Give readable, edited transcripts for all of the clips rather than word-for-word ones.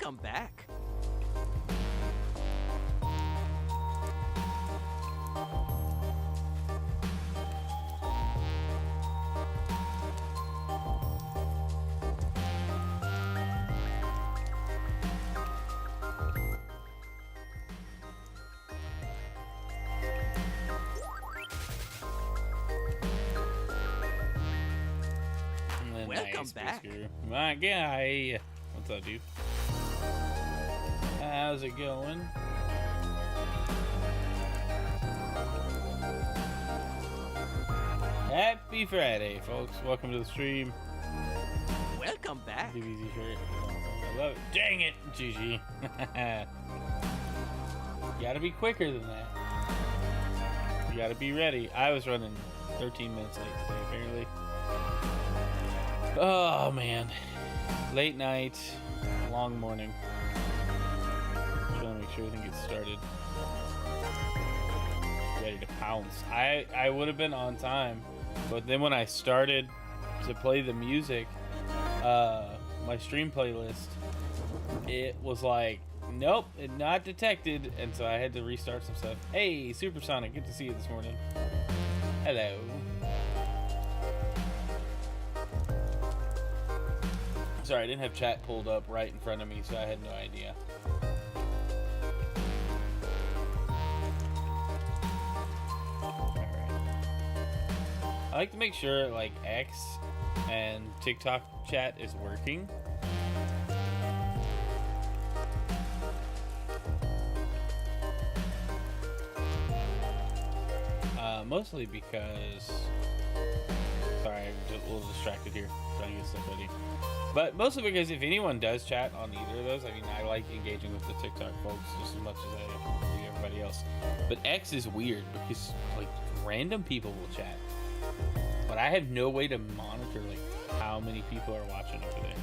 Welcome back. Welcome back. My guy. What's up, dude? How's it going? Happy Friday, folks. Welcome to the stream. Welcome back. DBZ shirt. I love it. Dang it, GG. You gotta be quicker than that. You gotta be ready. I was running 13 minutes late today, apparently. Oh, man. Late night, long morning. Trying to make sure everything gets started. Ready to pounce. I would have been on time, but then when I started to play the music, my stream playlist, it was like, nope, not detected, and so I had to restart some stuff. Hey, Supersonic, good to see you this morning. Hello. Sorry, I didn't have chat pulled up right in front of me, so I had no idea. Alright. I like to make sure, like, X and TikTok chat is working. Mostly because... Sorry, I'm just a little distracted here, trying to get stuff ready. But mostly because if anyone does chat on either of those, I mean, I like engaging with the TikTok folks just as much as I do everybody else. But X is weird because, like, random people will chat. But I have no way to monitor, like, how many people are watching over there.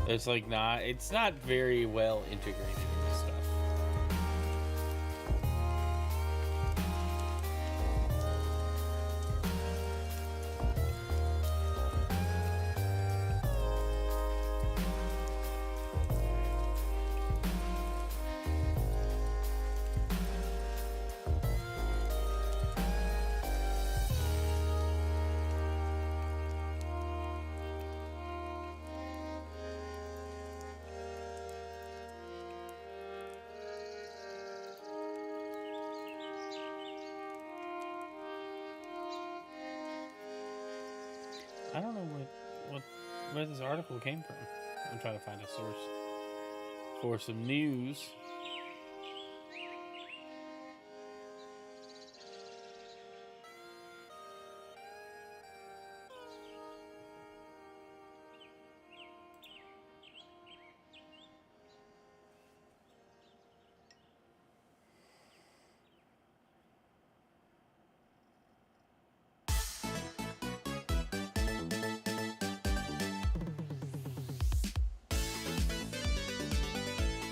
It's, like, it's not very well integrated with stuff. I don't know where this article came from. I'm trying to find a source for some news.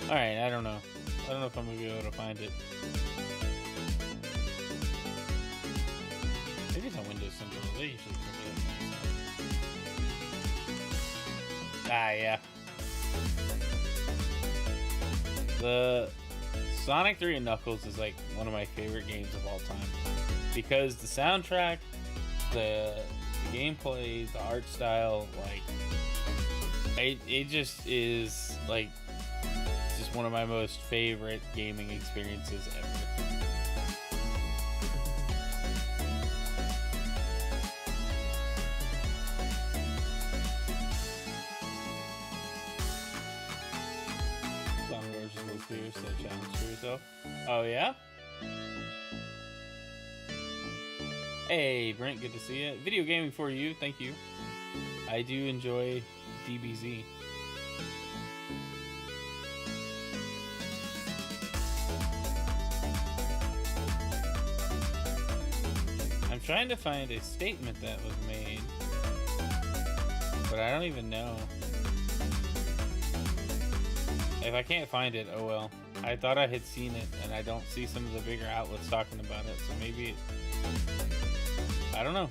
Alright, I don't know. I don't know if I'm going to be able to find it. Maybe it's on Windows Central. They usually cover that. Yeah. The Sonic 3 and Knuckles is like one of my favorite games of all time. Because the soundtrack, the gameplay, the art style, like, it just is like one of my most favorite gaming experiences ever. Sonic Wars just was clear, so challenge for yourself. Oh yeah? Hey Brent, good to see you. Video gaming for you, thank you. I do enjoy DBZ. I'm trying to find a statement that was made, but I don't even know. If I can't find it, oh well. I thought I had seen it, and I don't see some of the bigger outlets talking about it, so maybe I don't know.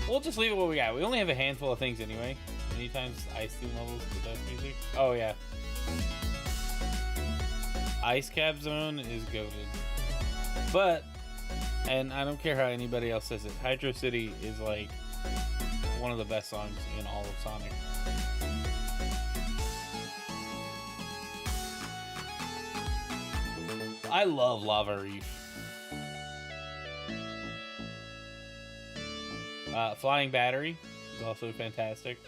We'll just leave it what we got. We only have a handful of things anyway. Many times Ice Theme levels the best music. Oh yeah. Ice Cap Zone is goated. But, and I don't care how anybody else says it, Hydro City is like one of the best songs in all of Sonic. I love Lava Reef. Flying Battery is also fantastic.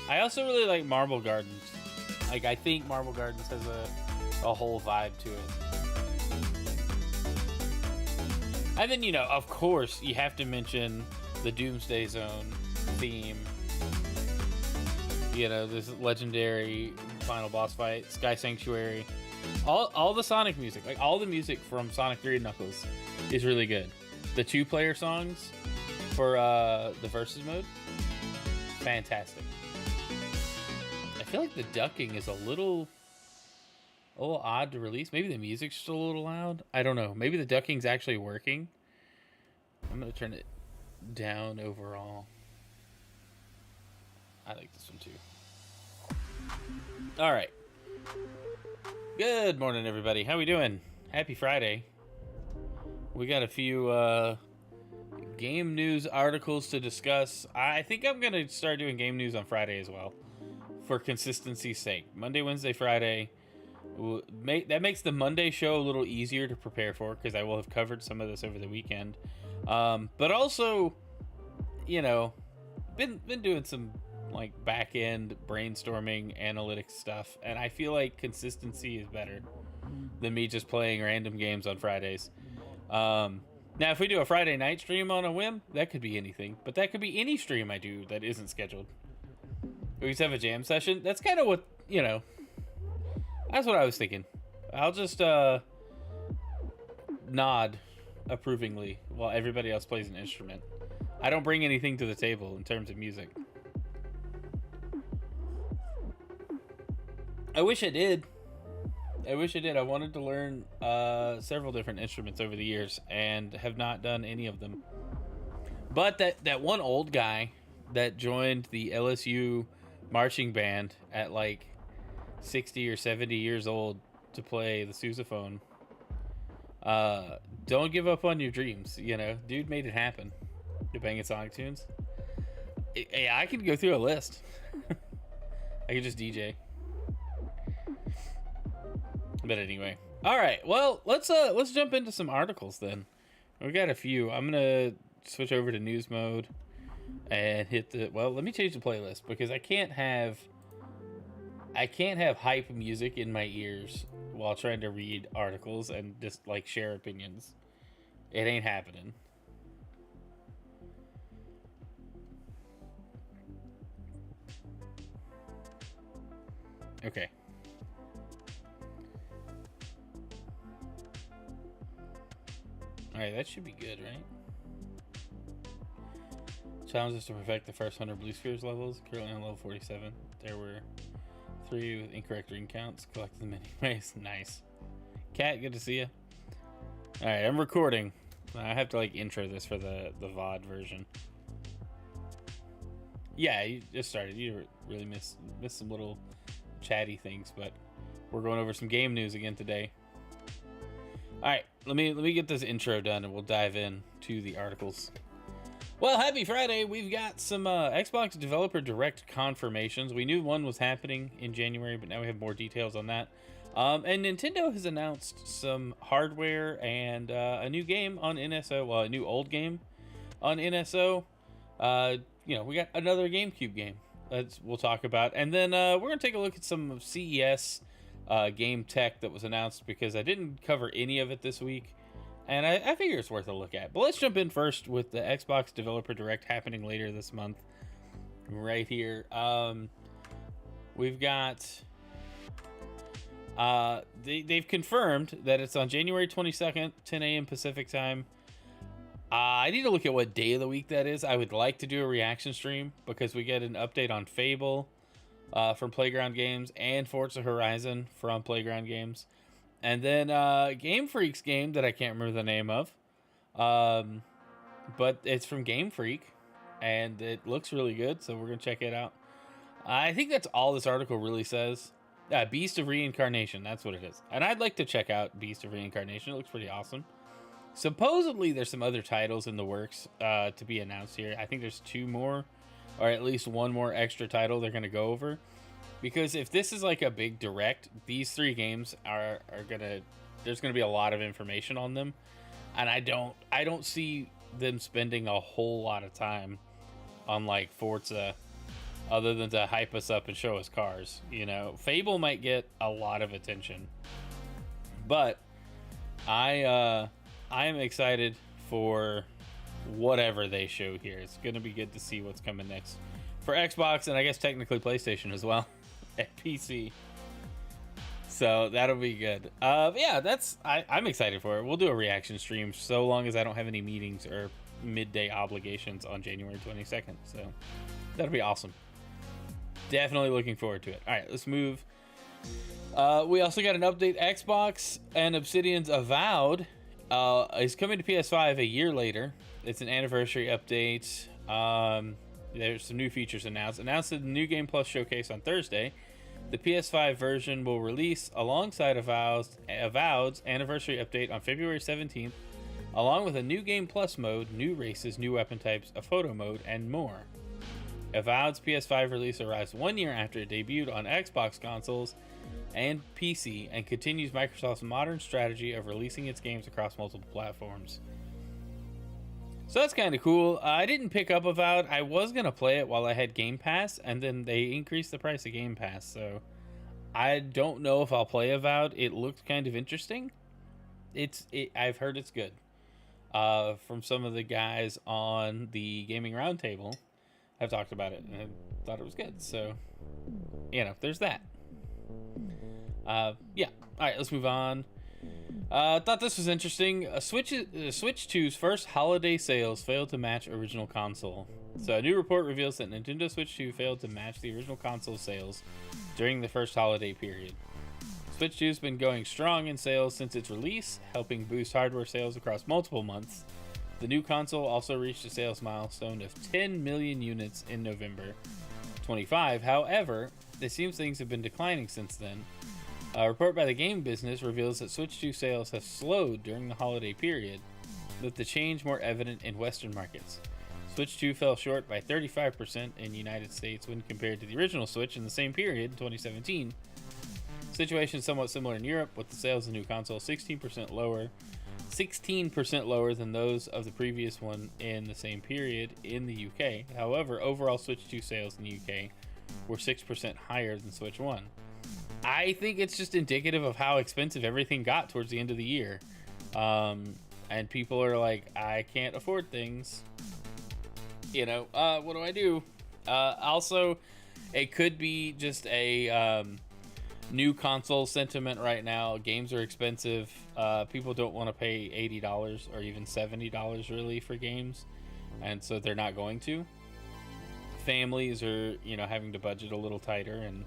I also really like Marble Gardens. Like, I think Marble Gardens has a whole vibe to it. And then, you know, of course, you have to mention the Doomsday Zone theme. You know, this legendary final boss fight, Sky Sanctuary. All the Sonic music, like all the music from Sonic 3 and Knuckles is really good. The 2-player songs for the Versus mode, fantastic. I feel like the ducking is a little odd to release. Maybe the music's just a little loud. I don't know. Maybe the ducking's actually working. I'm going to turn it down overall. I like this one too. All right. Good morning, everybody. How we doing? Happy Friday. We got a few game news articles to discuss. I think I'm going to start doing game news on Friday as well, for consistency's sake. Monday, Wednesday, Friday. That makes the Monday show a little easier to prepare for, because I will have covered some of this over the weekend. But also, you know, been doing some like back end brainstorming analytics stuff, and I feel like consistency is better than me just playing random games on Fridays. Now if we do a Friday night stream on a whim, that could be anything, but that could be any stream I do that isn't scheduled. We just have a jam session. That's kind of what, you know, that's what I was thinking. I'll just nod approvingly while everybody else plays an instrument. I don't bring anything to the table in terms of music. I wish I did. I wanted to learn several different instruments over the years and have not done any of them. But that one old guy that joined the LSU marching band at like 60 or 70 years old to play the sousaphone, don't give up on your dreams. You know, dude made it happen. You're banging Sonic tunes. I can go through a list. I can just DJ. But anyway, all right. Well, let's jump into some articles then. We got a few. I'm gonna switch over to news mode and hit the. Well, let me change the playlist, because I can't have hype music in my ears while trying to read articles and just like share opinions. It ain't happening. Okay. Alright, that should be good, right? Challenges to perfect the first 100 Blue Spheres levels. Currently on level 47. There were 3 with incorrect ring counts. Collect them anyways. Nice. Cat, good to see you. Alright, I'm recording. I have to like intro this for the VOD version. Yeah, you just started. You really missed some little chatty things, but we're going over some game news again today. All right, let me get this intro done, and we'll dive in to the articles. Well, happy Friday. We've got some Xbox Developer Direct confirmations. We knew one was happening in January, but now we have more details on that. And Nintendo has announced some hardware and a new game on NSO. Well, a new old game on NSO. You know, we got another GameCube game we'll talk about. And then we're going to take a look at some of CES game tech that was announced, because I didn't cover any of it this week, and I figure it's worth a look at. But let's jump in first with the Xbox Developer Direct happening later this month right here. We've got they've confirmed that it's on January 22nd, 10 a.m. Pacific time. I need to look at what day of the week that is. I would like to do a reaction stream, because we get an update on Fable from Playground Games and Forza Horizon from Playground Games. And then Game Freak's game that I can't remember the name of. but it's from Game Freak, and it looks really good, so we're gonna check it out. I think that's all this article really says. Beast of Reincarnation, that's what it is. And I'd like to check out Beast of Reincarnation. It looks pretty awesome. Supposedly, there's some other titles in the works to be announced here. I think there's 2 more, or at least 1 more extra title they're going to go over. Because if this is like a big direct, these 3 games are gonna. There's going to be a lot of information on them, and I don't see them spending a whole lot of time on like Forza, other than to hype us up and show us cars. You know, Fable might get a lot of attention, but I am excited for whatever they show here. It's going to be good to see what's coming next for Xbox, and I guess technically PlayStation as well, and PC. So that'll be good. Yeah, I'm excited for it. We'll do a reaction stream so long as I don't have any meetings or midday obligations on January 22nd. So that'll be awesome. Definitely looking forward to it. All right, let's move. We also got an update. Xbox and Obsidian's Avowed is coming to PS5 a year later. It's an anniversary update. There's some new features announced. Announced at the New Game Plus showcase on Thursday. The PS5 version will release alongside Avowed's anniversary update on February 17th, along with a New Game Plus mode, new races, new weapon types, a photo mode, and more. Avowed's PS5 release arrives 1 year after it debuted on Xbox consoles and PC, and continues Microsoft's modern strategy of releasing its games across multiple platforms. So that's kind of cool. I didn't pick up Avowed. I was going to play it while I had Game Pass, and then they increased the price of Game Pass, so I don't know if I'll play Avowed. It looked kind of interesting. I've heard it's good. From some of the guys on the Gaming Roundtable, I've talked about it, and I thought it was good. So, you know, there's that. Yeah. All right, let's move on. Thought this was interesting. Switch 2's first holiday sales failed to match original console. So a new report reveals that Nintendo Switch 2 failed to match the original console sales during the first holiday period. Switch 2 has been going strong in sales since its release, helping boost hardware sales across multiple months. The new console also reached a sales milestone of 10 million units in November 25. However, it seems things have been declining since then. A report by the Game Business reveals that Switch 2 sales have slowed during the holiday period, with the change more evident in Western markets. Switch 2 fell short by 35% in the United States when compared to the original Switch in the same period, 2017. Situation is somewhat similar in Europe, with the sales of the new console 16% lower than those of the previous one in the same period in the UK. However, overall Switch 2 sales in the UK were 6% higher than Switch 1. I think it's just indicative of how expensive everything got towards the end of the year. And people are like, I can't afford things. You know, what do I do? Also, it could be just a new console sentiment right now. Games are expensive. People don't want to pay $80 or even $70 really for games. And so they're not going to. Families are, you know, having to budget a little tighter, and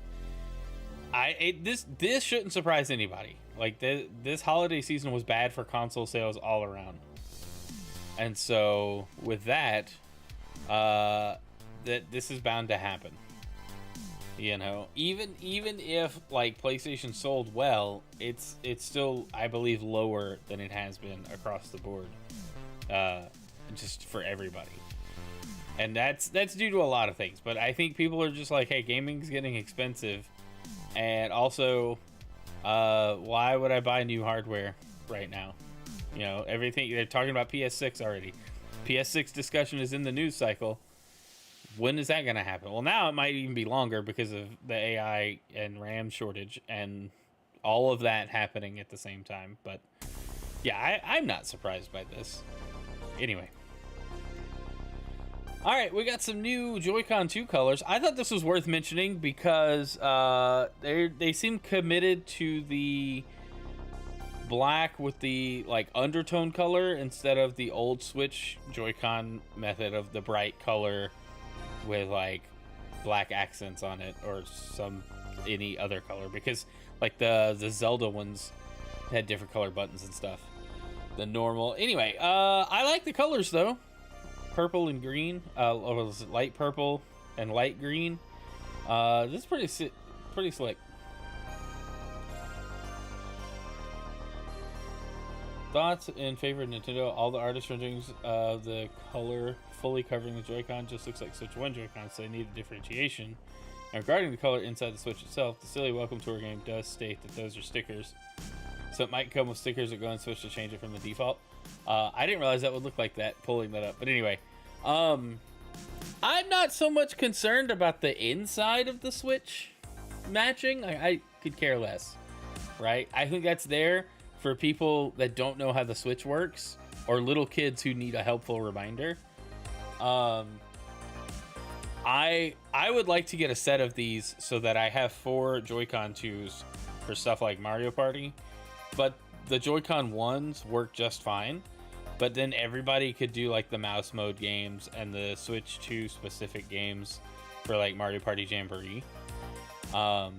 this shouldn't surprise anybody. Like this holiday season was bad for console sales all around, and so with that, that this is bound to happen. You know, even if like PlayStation sold well, it's still, I believe, lower than it has been across the board, just for everybody. And that's due to a lot of things. But I think people are just like, hey, gaming's getting expensive. And also, why would I buy new hardware right now? You know, everything, they're talking about PS6 already. PS6 discussion is in the news cycle. When is that going to happen? Well, now it might even be longer because of the AI and RAM shortage and all of that happening at the same time. But yeah, I'm not surprised by this. Anyway. All right, we got some new Joy-Con 2 colors. I thought this was worth mentioning because they seem committed to the black with the like undertone color instead of the old Switch Joy-Con method of the bright color with like black accents on it or any other color, because like the Zelda ones had different color buttons and stuff than normal. Anyway, I like the colors though. purple and green. Or was it light purple and light green? This is pretty slick. Thoughts in favor of Nintendo? All the artist renderings of the color fully covering the Joy-Con just looks like Switch 1 Joy-Con, so they need a differentiation. And regarding the color inside the Switch itself, the silly welcome tour game does state that those are stickers. So it might come with stickers that go on Switch to change it from the default. I didn't realize that would look like that, pulling that up. But anyway, I'm not so much concerned about the inside of the Switch matching. I could care less, right? I think that's there for people that don't know how the Switch works, or little kids who need a helpful reminder. I would like to get a set of these so that I have 4 Joy-Con 2s for stuff like Mario Party, but the Joy-Con 1s work just fine. But then everybody could do like the mouse mode games and the Switch 2 specific games for like Mario Party Jamboree. I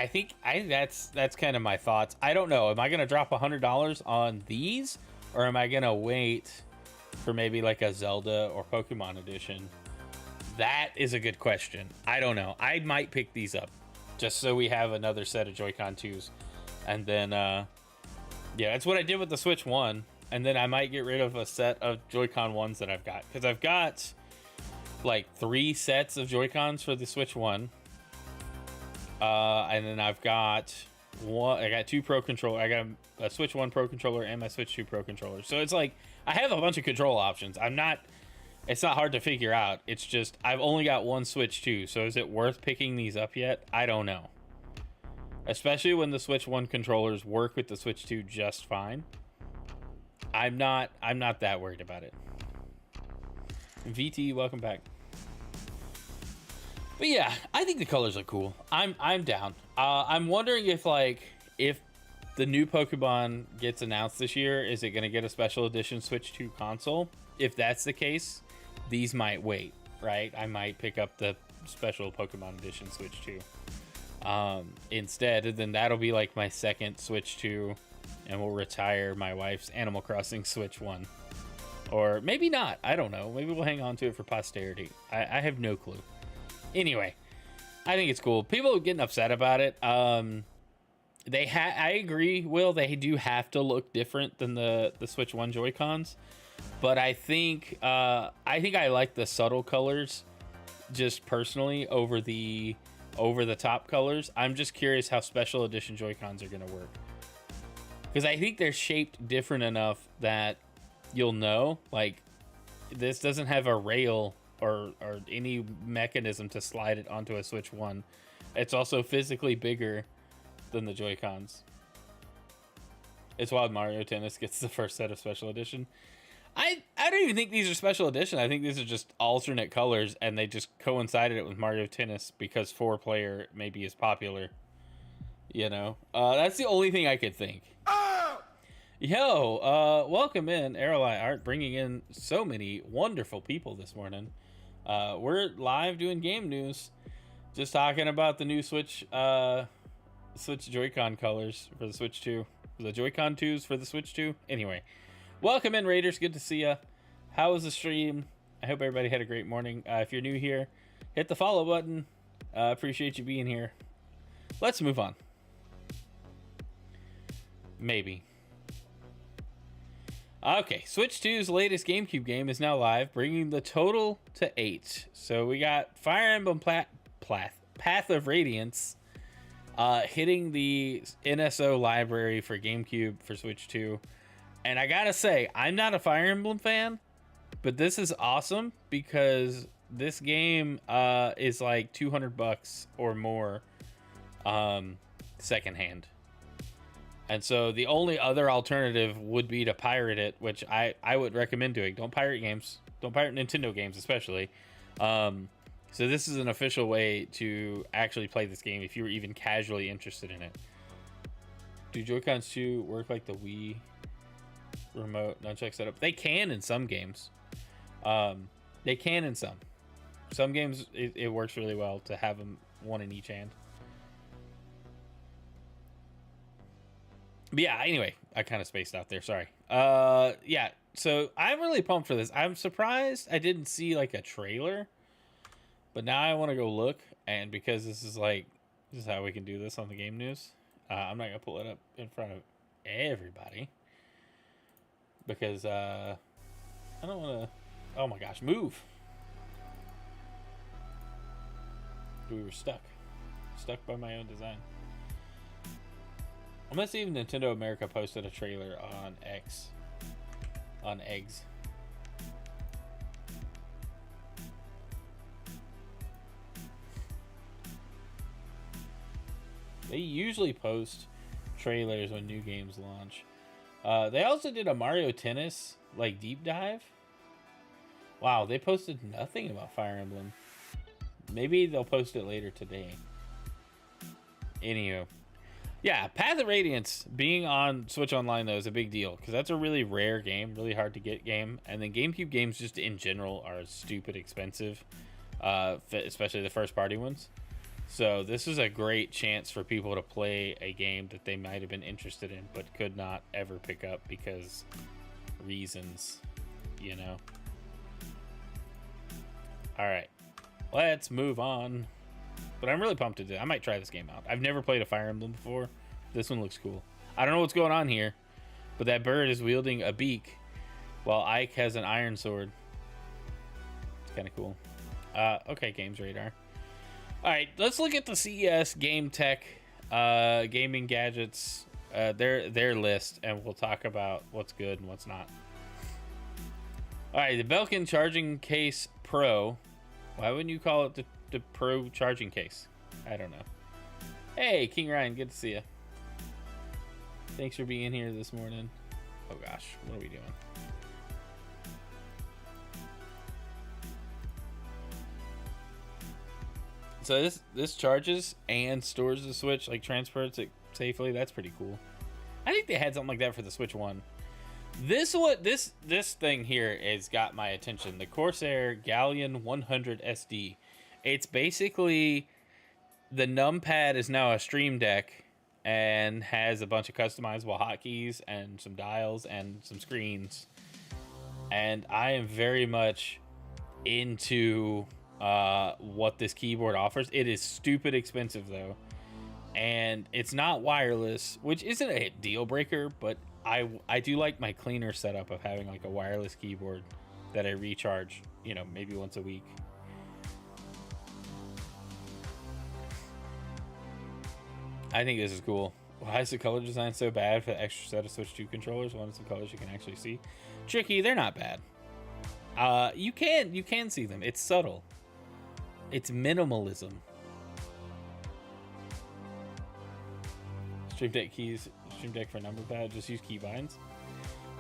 think that's kind of my thoughts. I don't know. Am I gonna drop $100 on these, or am I gonna wait for maybe like a Zelda or Pokemon edition? That is a good question. I don't know. I might pick these up just so we have another set of Joy-Con 2s, and then yeah, that's what I did with the Switch 1. And then I might get rid of a set of Joy-Con 1s that I've got, because I've got like 3 sets of Joy-Cons for the Switch 1. And then I've got I got 2 Pro controller. I got a Switch 1 Pro controller and my Switch 2 Pro controller. So it's like I have a bunch of control options. It's not hard to figure out. It's just I've only got 1 Switch 2. So is it worth picking these up yet? I don't know. Especially when the Switch 1 controllers work with the Switch 2 just fine. I'm not that worried about it. VT, welcome back. But yeah, I think the colors look cool. I'm down. I'm wondering if the new Pokemon gets announced this year, is it going to get a special edition Switch 2 console? If that's the case, these might wait, right? I might pick up the special Pokemon edition Switch 2 instead, and then that'll be like my second Switch 2, and we'll retire my wife's Animal Crossing Switch 1. Or maybe not. I don't know. Maybe we'll hang on to it for posterity. I have no clue. Anyway, I think it's cool. People are getting upset about it. I agree, Will. They do have to look different than the Switch 1 Joy-Cons. But I think I like the subtle colors just personally over the top colors. I'm just curious how special edition Joy-Cons are going to work. Because I think they're shaped different enough that you'll know, like, this doesn't have a rail or any mechanism to slide it onto a Switch 1. It's also physically bigger than the Joy-Cons. It's wild Mario Tennis gets the first set of special edition. I don't even think these are special edition. I think these are just alternate colors, and they just coincided it with Mario Tennis because 4-player maybe is popular. You know? That's the only thing I could think. Yo, welcome in, Arrowlight Art, bringing in so many wonderful people this morning. We're live doing game news, just talking about the new Switch Joy-Con colors for the Switch 2, the Joy-Con 2s for the Switch 2. Anyway, welcome in, Raiders. Good to see ya. How was the stream? I hope everybody had a great morning. If you're new here, hit the follow button. Appreciate you being here. Let's move on. Maybe. Okay, Switch 2's latest GameCube game is now live, bringing the total to 8. So we got Fire Emblem Path of Radiance hitting the NSO library for GameCube for Switch 2. And I gotta say, I'm not a Fire Emblem fan, but this is awesome because this game is like $200 or more secondhand. And so the only other alternative would be to pirate it, which I would recommend doing. Don't pirate games. Don't pirate Nintendo games, especially. So this is an official way to actually play this game if you were even casually interested in it. Do Joy-Cons 2 work like the Wii remote nunchuck setup? They can in some games. They can in some. Some games it works really well to have them one in each hand. But yeah, anyway, I kind of spaced out there. Sorry. Yeah, So I'm really pumped for this. I'm surprised I didn't see like a trailer, but now I want to go look. And because this is how we can do this on the game news. I'm not gonna pull it up in front of everybody because I don't want to. Oh my gosh, move! We were stuck by my own design. I'm gonna see if Nintendo America posted a trailer on X. On eggs. They usually post trailers when new games launch. They also did a Mario Tennis like deep dive. Wow, they posted nothing about Fire Emblem. Maybe they'll post it later today. Anywho. Yeah, Path of Radiance being on Switch Online, though, is a big deal. Because that's a really rare game, really hard to get game. And then GameCube games just in general are stupid expensive. Especially the first-party ones. So this is a great chance for people to play a game that they might have been interested in, but could not ever pick up because reasons, you know. Alright, let's move on. But I'm really pumped to do it. I might try this game out. I've never played a Fire Emblem before. This one looks cool. I don't know what's going on here, but that bird is wielding a beak while Ike has an iron sword. It's kind of cool. Okay, Games Radar. Alright, let's look at the CES Game Tech, gaming gadgets, their list, and we'll talk about what's good and what's not. Alright, the Belkin Charging Case Pro. Why wouldn't you call it the Pro charging case? I don't know. Hey, King Ryan, good to see you. Thanks for being here this morning. Oh gosh, what are we doing? So this charges and stores the Switch, like transports it safely. That's pretty cool. I think they had something like that for the Switch 1. This thing here has got my attention. The Corsair Galleon 100 SD. It's basically the numpad is now a Stream Deck and has a bunch of customizable hotkeys and some dials and some screens. And I am very much into what this keyboard offers. It is stupid expensive though, and it's not wireless, which isn't a deal breaker, but I do like my cleaner setup of having like a wireless keyboard that I recharge, you know, maybe once a week. I think this is cool. Why is the color design so bad for the extra set of Switch 2 controllers? One of some colors you can actually see. Tricky, they're not bad. You can see them. It's subtle. It's minimalism. Stream Deck for number pad, just use keybinds.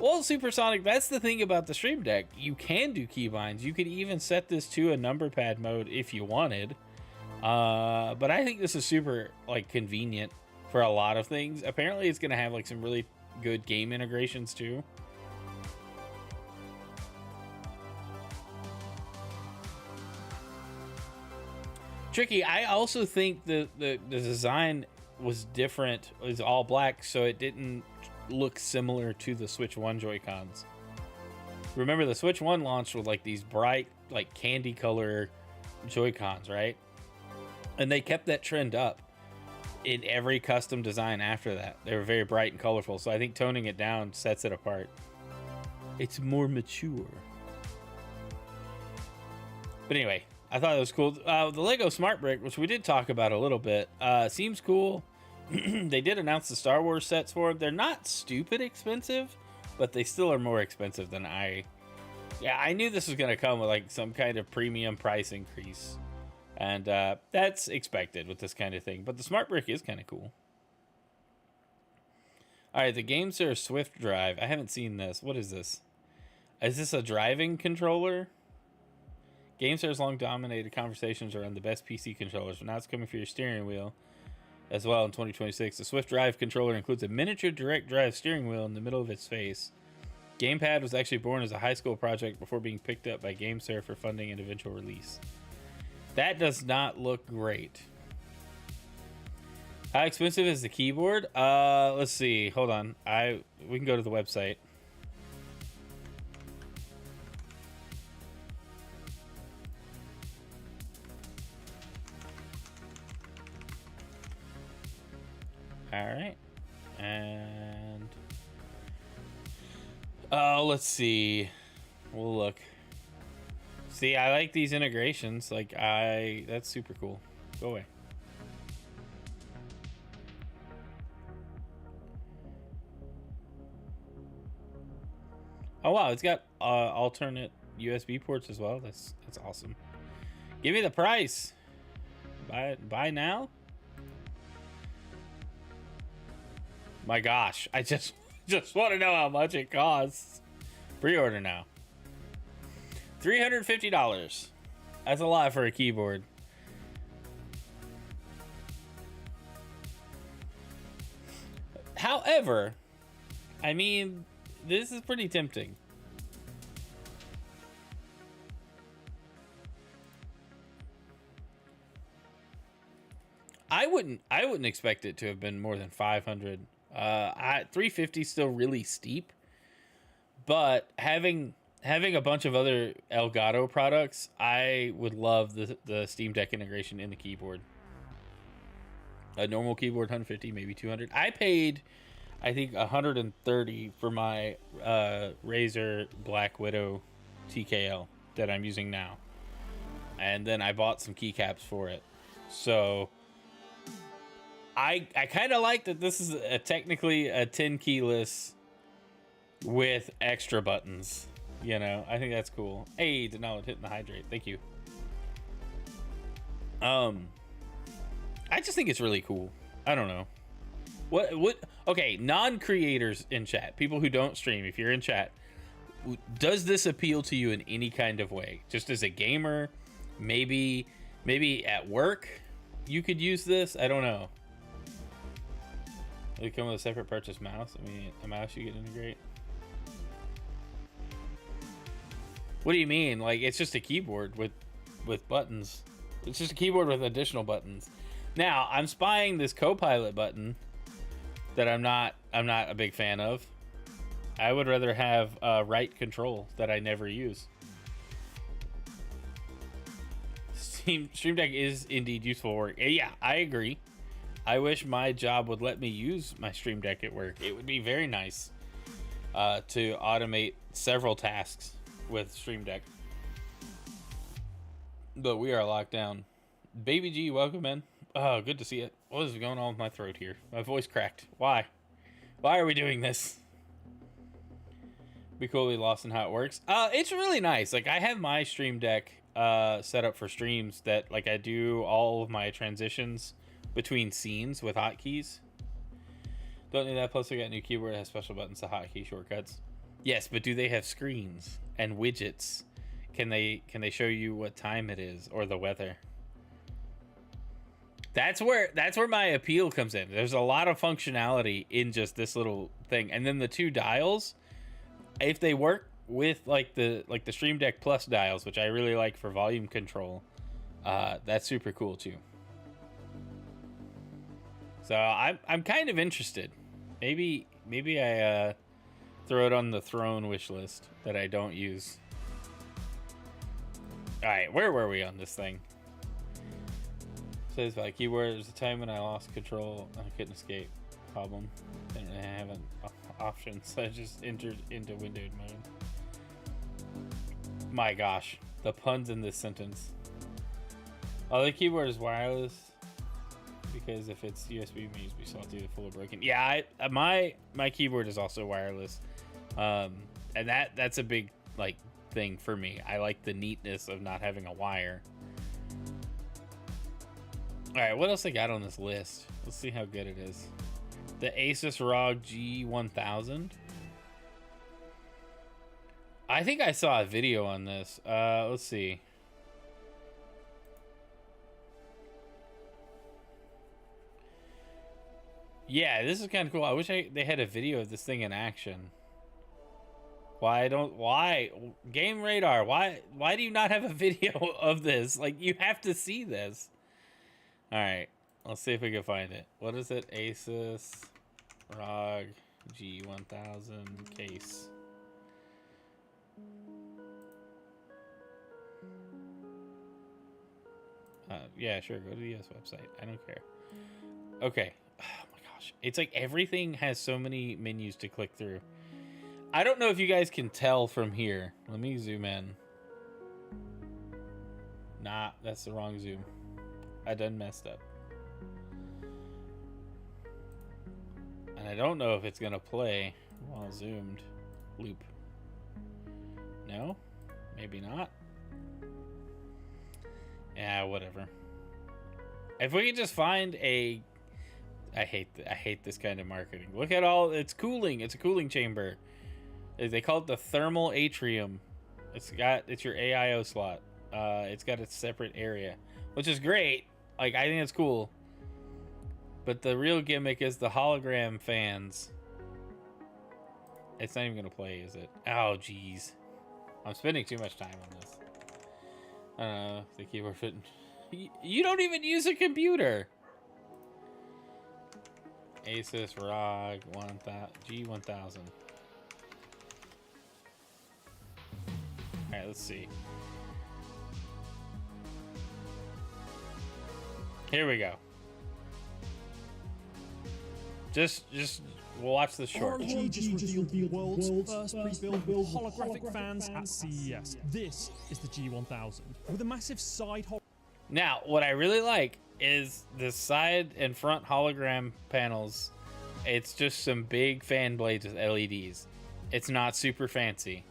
Well, Supersonic, that's the thing about the Stream Deck. You can do keybinds. You could even set this to a number pad mode if you wanted. But I think this is super like convenient for a lot of things. Apparently it's gonna have like some really good game integrations too. Tricky, I also think the design was different. It was all black, so it didn't look similar to the Switch 1 Joy-Cons. Remember, the Switch 1 launched with like these bright, like candy color Joy-Cons, right? And they kept that trend up in every custom design after that. They were very bright and colorful, so I think toning it down sets it apart. It's more mature. But anyway, I thought it was cool. The Lego Smart Brick, which we did talk about a little bit, seems cool. They did announce the Star Wars sets for it. They're not stupid expensive, but they still are more expensive than I knew this was going to come with like some kind of premium price increase. And that's expected with this kind of thing. But the Smart Brick is kind of cool. All right, the GameSir Swift Drive. I haven't seen this. What is this? Is this a driving controller? GameSir has long dominated conversations around the best PC controllers, but now it's coming for your steering wheel as well in 2026. The Swift Drive controller includes a miniature direct drive steering wheel in the middle of its face. Gamepad was actually born as a high school project before being picked up by GameSir for funding and eventual release. That does not look great. How expensive is the keyboard? Let's see. Hold on. We can go to the website. All right. And let's see. We'll look. See, I like these integrations. Like, that's super cool. Go away. Oh wow, it's got alternate USB ports as well. That's awesome. Give me the price. Buy now. My gosh, I just want to know how much it costs. Pre-order now. $350. That's a lot for a keyboard. However, I mean, this is pretty tempting. I wouldn't expect it to have been more than 500. 350 is still really steep, but having a bunch of other Elgato products, I would love the Steam Deck integration in the keyboard. A normal keyboard, 150, maybe 200. I paid, I think, 130 for my Razer Black Widow TKL that I'm using now, and then I bought some keycaps for it. So I kind of like that this is technically a 10 keyless with extra buttons. You know, I think that's cool. Hey, Denali hitting the hydrate. Thank you. I just think it's really cool. I don't know. What okay, non-creators in chat, people who don't stream, if you're in chat, does this appeal to you in any kind of way? Just as a gamer, maybe at work you could use this. I don't know. They come with a separate purchase mouse. I mean, a mouse you could integrate. What do you mean? Like, it's just a keyboard with buttons. It's just a keyboard with additional buttons. Now, I'm spying this Copilot button that I'm not a big fan of. I would rather have right control that I never use. Stream Deck is indeed useful for work. Yeah, I agree. I wish my job would let me use my Stream Deck at work. It would be very nice to automate several tasks with Stream Deck. But we are locked down. Baby G, welcome in. Oh, good to see it. What is going on with my throat here? My voice cracked. Why? Why are we doing this? Be cool to be lost in how it works. It's really nice. Like, I have my Stream Deck set up for streams that, like, I do all of my transitions between scenes with hotkeys. Don't need that. Plus, I got a new keyboard that has special buttons to hotkey shortcuts. Yes, but do they have screens and widgets? Can they show you what time it is or the weather? That's where my appeal comes in. There's a lot of functionality in just this little thing, and then the two dials, if they work with like the Stream Deck Plus dials, which I really like for volume control, that's super cool too. So I'm kind of interested. Maybe I throw it on the throne wish list that I don't use. All right, where were we on this thing? Says by keyboard, there's a time when I lost control. I couldn't escape. Problem. Didn't really have an option, so I just entered into windowed mode. My gosh, the puns in this sentence. Oh, the keyboard is wireless because if it's USB, it may be salty, the full or broken. Yeah, my keyboard is also wireless, and that's a big like thing for me. I like the neatness of not having a wire. All right, what else I got on this list? Let's see how good it is. The Asus ROG G1000. I think I saw a video on this. Let's see. Yeah, this is kind of cool. I wish they had a video of this thing in action. Why? Game Radar, why do you not have a video of this? Like, you have to see this. All right, let's see if we can find it. What is it? Asus ROG G1000 case. Yeah, sure. Go to the US website. I don't care. Okay. Oh my gosh, It's like everything has so many menus to click through. I don't know if you guys can tell from here. Let me zoom in. Nah, that's the wrong zoom. I done messed up. And I don't know if it's gonna play while zoomed. Loop. No? Maybe not. Yeah, whatever. If we can just find a... I hate this kind of marketing. Look at all... It's cooling. It's a cooling chamber. They call it the thermal atrium. It's your AIO slot. It's got a separate area, which is great. Like, I think it's cool. But the real gimmick is the hologram fans. It's not even gonna play, is it? Oh, jeez. I'm spending too much time on this. I don't know. The keyboard fit. You don't even use a computer. Asus ROG G1000. Alright, let's see. Here we go. Just we'll watch the short. ROG just revealed the world's first pre-built holographic fans at CES. This is the G1000 with a massive side hologram. Now, what I really like is the side and front hologram panels. It's just some big fan blades with LEDs. It's not super fancy,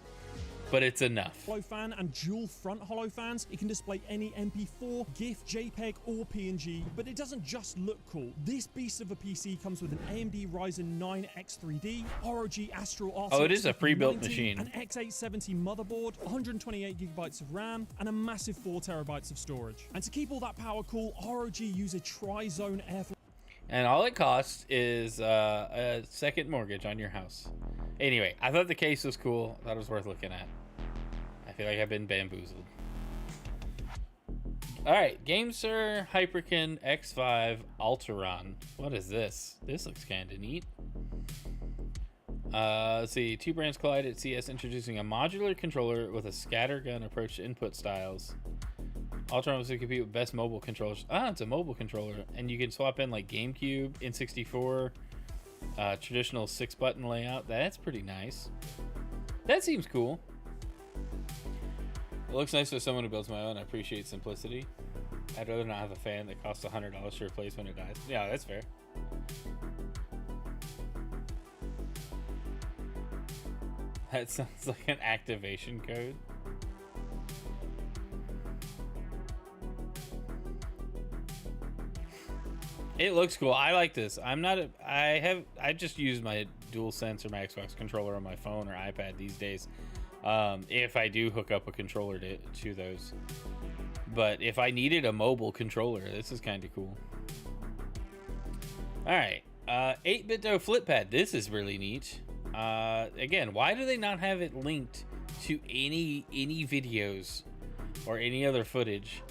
but it's enough. Holo fan and dual front holo fans. It can display any MP4, GIF, JPEG, or PNG, but it doesn't just look cool. This beast of a PC comes with an AMD Ryzen 9 X3D, ROG Astro RTX. Oh, it is a pre-built machine. An X870 motherboard, 128 gigabytes of RAM, and a massive 4 terabytes of storage. And to keep all that power cool, ROG use a tri-zone airflow. And all it costs is a second mortgage on your house. Anyway, I thought the case was cool. I thought it was worth looking at. I feel like I've been bamboozled. Alright, GameSir Hyperkin X5 Alteron. What is this? This looks kind of neat. Let's see. Two brands collide at CS, introducing a modular controller with a scattergun approach to input styles. Alteron was to compete with best mobile controllers. Ah, it's a mobile controller. And you can swap in like GameCube, N64, traditional 6-button layout. That's pretty nice. That seems cool. It looks nice for someone who builds my own. I appreciate simplicity. I'd rather not have a fan that costs $100 to replace when it dies. Yeah, that's fair. That sounds like an activation code. It looks cool. I like this. I just use my DualSense or my Xbox controller on my phone or iPad these days. If I do hook up a controller to those. But if I needed a mobile controller, this is kind of cool. Alright, 8BitDo flip pad. This is really neat. Again, why do they not have it linked to any videos or any other footage?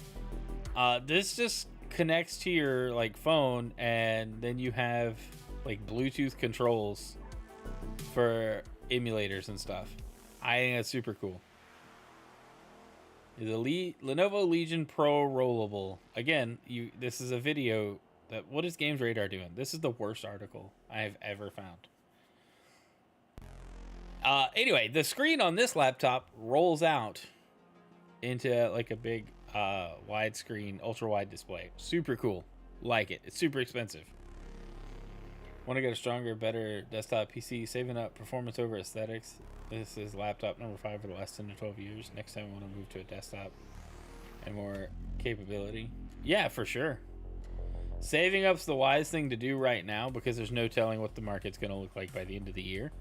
This just connects to your like phone, and then you have like Bluetooth controls for emulators and stuff. I think that's super cool. The Lenovo Legion Pro rollable. Again, this is a video that... What is Games Radar doing? This is the worst article I have ever found. Anyway, the screen on this laptop rolls out into like a big widescreen, ultra-wide display. Super cool. Like it. It's super expensive. Want to get a stronger, better desktop PC, saving up performance over aesthetics. This is laptop number 5 for the last 10 to 12 years. Next time I want to move to a desktop and more capability. Yeah, for sure. Saving up's the wise thing to do right now because there's no telling what the market's going to look like by the end of the year.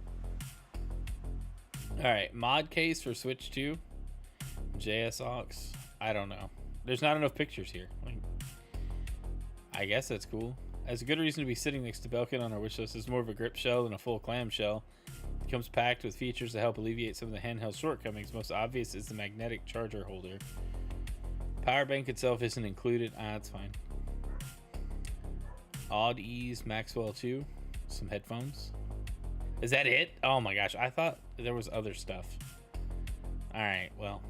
Alright, mod case for Switch 2. JSaux. I don't know. There's not enough pictures here. Like, I guess that's cool. As a good reason to be sitting next to Belkin on our wish list is more of a grip shell than a full clam shell. It comes packed with features to help alleviate some of the handheld shortcomings. Most obvious is the magnetic charger holder. Power bank itself isn't included. That's fine. Odd Ease Maxwell 2. Some headphones. Is that it? Oh my gosh, I thought there was other stuff. Alright, well.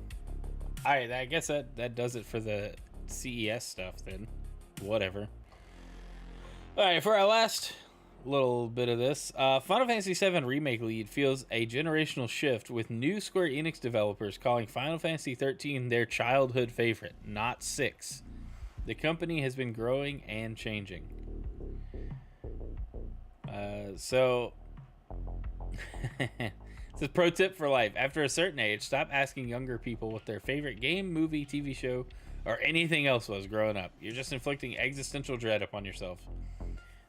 Alright, I guess that does it for the CES stuff then. Whatever. Alright, for our last little bit of this. Final Fantasy VII Remake lead feels a generational shift, with new Square Enix developers calling Final Fantasy XIII their childhood favorite, not 6. The company has been growing and changing. So it's a pro tip for life. After a certain age, stop asking younger people what their favorite game, movie, TV show, or anything else was growing up. You're just inflicting existential dread upon yourself.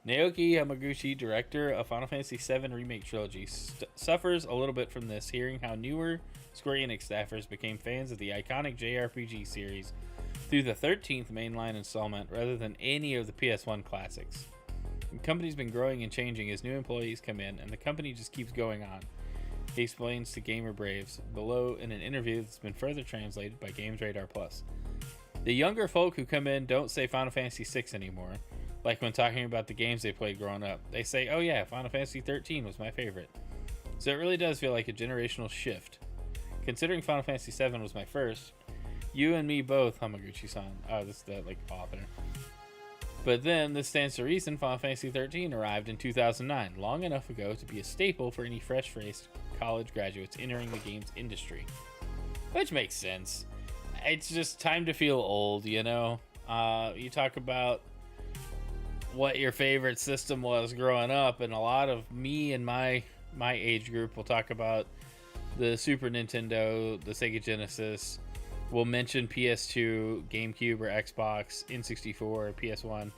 Naoki Yamaguchi, director of Final Fantasy VII Remake Trilogy, suffers a little bit from this, hearing how newer Square Enix staffers became fans of the iconic JRPG series through the 13th mainline installment rather than any of the PS1 classics. The company's been growing and changing as new employees come in, and the company just keeps going on, he explains to Gamer Braves below in an interview that's been further translated by Games Radar Plus. The younger folk who come in don't say Final Fantasy VI anymore, like when talking about the games they played growing up. They say, oh yeah, Final Fantasy 13 was my favorite. So it really does feel like a generational shift. Considering Final Fantasy 7 was my first, you and me both, Hamaguchi-san. Oh, this is the author. But then this stands to reason Final Fantasy 13 arrived in 2009, long enough ago to be a staple for any fresh-faced college graduates entering the games industry. Which makes sense. It's just time to feel old, you know? You talk about what your favorite system was growing up, and a lot of me and my age group will talk about the Super Nintendo, the Sega Genesis. We'll mention PS2, GameCube or Xbox, N64 or PS1.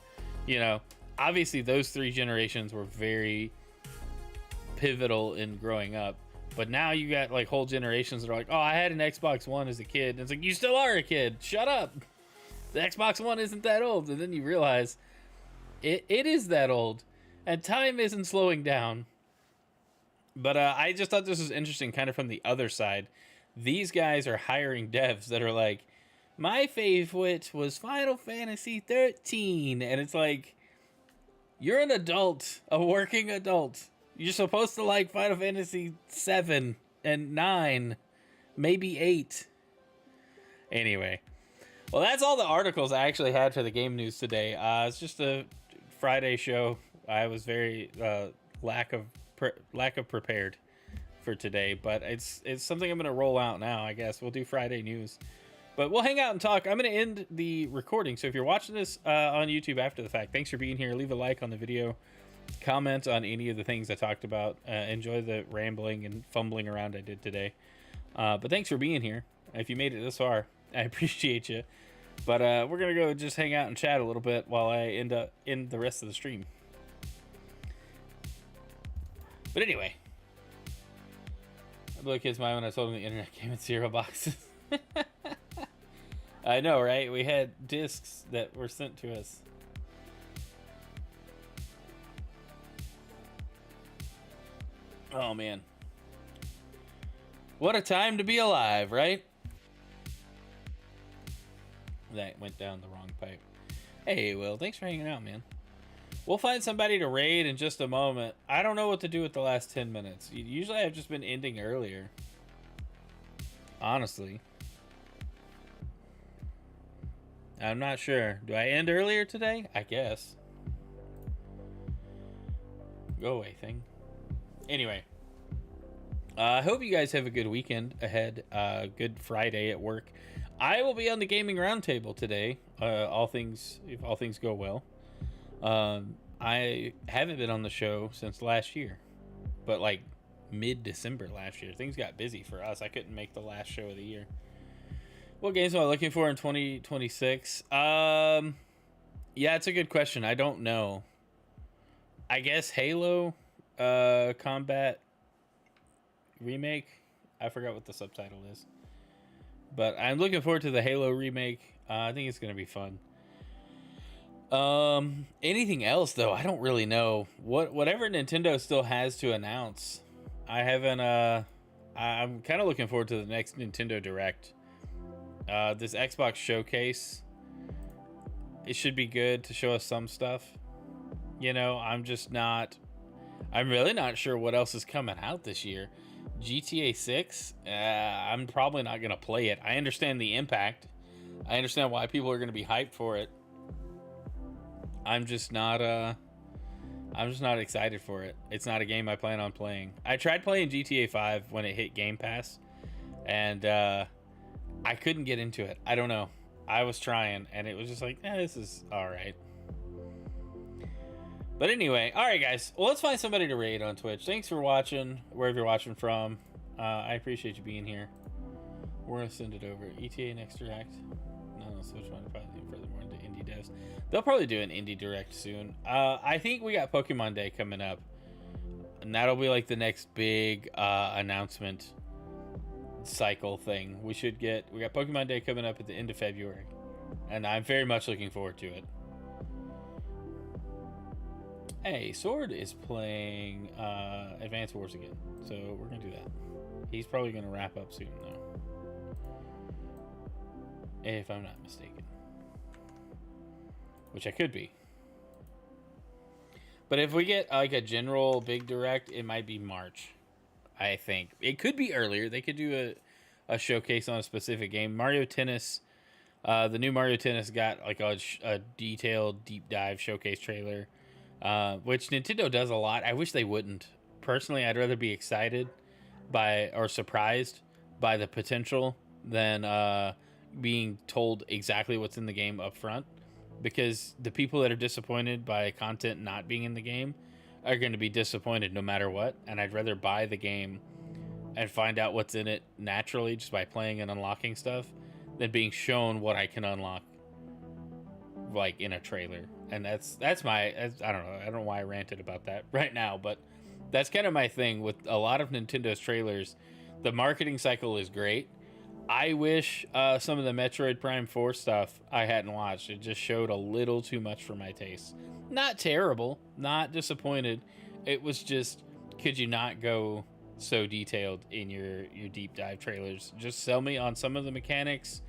You know, obviously those 3 generations were very pivotal in growing up. But now you got like whole generations that are like, oh, I had an Xbox One as a kid. And it's like, you still are a kid. Shut up. The Xbox One isn't that old. And then you realize it is that old. And time isn't slowing down. But I just thought this was interesting kind of from the other side. These guys are hiring devs that are like, my favorite was Final Fantasy 13. And it's like, you're an adult, a working adult. You're supposed to like Final Fantasy 7 and 9, maybe 8. Anyway, well, that's all the articles I actually had for the game news today. It's just a Friday show. I was very lack of prepared for today, but it's something I'm gonna roll out now. I guess we'll do Friday news, but we'll hang out and talk. I'm gonna end the recording, so if you're watching this on YouTube after the fact, thanks for being here. Leave a like on the video. Comment on any of the things I talked about. Enjoy the rambling and fumbling around I did today. But thanks for being here. If you made it this far, I appreciate you. But we're going to go just hang out and chat a little bit while I end the rest of the stream. But anyway. I blew a kid's mind when I told him the internet came in cereal boxes. I know, right? We had discs that were sent to us. Oh, man. What a time to be alive, right? That went down the wrong pipe. Hey, Will, thanks for hanging out, man. We'll find somebody to raid in just a moment. I don't know what to do with the last 10 minutes. Usually I've just been ending earlier. Honestly. I'm not sure. Do I end earlier today? I guess. Go away, thing. Anyway, I hope you guys have a good weekend ahead. Good Friday at work. I will be on the gaming roundtable today. If all things go well. I haven't been on the show since last year, but like mid-December last year. Things got busy for us. I couldn't make the last show of the year. What games am I looking for in 2026? Yeah, it's a good question. I don't know. I guess Halo. Combat remake. I forgot what the subtitle is, but I'm looking forward to the Halo remake. I think it's gonna be fun. Anything else though? I don't really know. Whatever Nintendo still has to announce, I haven't. I'm kind of looking forward to the next Nintendo Direct. This Xbox showcase. It should be good to show us some stuff. You know, I'm really not sure what else is coming out this year. GTA 6, I'm probably not going to play it. I understand the impact. I understand why people are going to be hyped for it. I'm just not I'm just not excited for it. It's not a game I plan on playing. I tried playing GTA 5 when it hit Game Pass, and I couldn't get into it. I don't know. I was trying, and it was just like, this is all right. But anyway, all right, guys. Well, let's find somebody to raid on Twitch. Thanks for watching, wherever you're watching from. I appreciate you being here. We're going to send it over. ETA Next Direct. No, Switch one probably furthermore into indie devs. They'll probably do an indie direct soon. I think we got Pokemon Day coming up, and that'll be like the next big announcement cycle thing. We got Pokemon Day coming up at the end of February, and I'm very much looking forward to it. Hey, Sword is playing Advance Wars again, so we're gonna do that. He's probably gonna wrap up soon though, if I'm not mistaken. Which I could be. But if we get like a general big direct, it might be March. I think it could be earlier. They could do a showcase on a specific game. Mario Tennis, the new Mario Tennis got like a detailed deep dive showcase trailer, which Nintendo does a lot. I wish they wouldn't. Personally, I'd rather be excited by or surprised by the potential than being told exactly what's in the game up front. Because the people that are disappointed by content not being in the game are going to be disappointed no matter what. And I'd rather buy the game and find out what's in it naturally just by playing and unlocking stuff than being shown what I can unlock like in a trailer. And that's I don't know why I ranted about that right now, but that's kind of my thing with a lot of Nintendo's trailers. The marketing cycle is great. I wish some of the Metroid Prime 4 stuff I hadn't watched. It just showed a little too much for my taste. Not terrible, not disappointed. It was just, could you not go so detailed in your deep dive trailers? Just sell me on some of the mechanics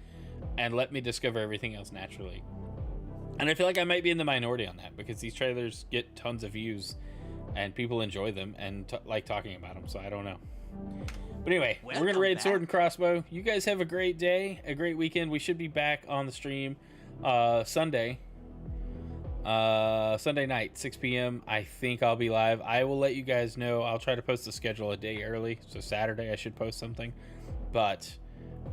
and let me discover everything else naturally. And I feel like I might be in the minority on that because these trailers get tons of views and people enjoy them and like talking about them. So I don't know. But anyway, we're going to raid Sword and Crossbow. You guys have a great day, a great weekend. We should be back on the stream Sunday night, 6 p.m. I think I'll be live. I will let you guys know. I'll try to post the schedule a day early. So Saturday I should post something. But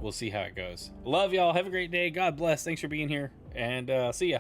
we'll see how it goes. Love y'all. Have a great day. God bless. Thanks for being here. And see ya.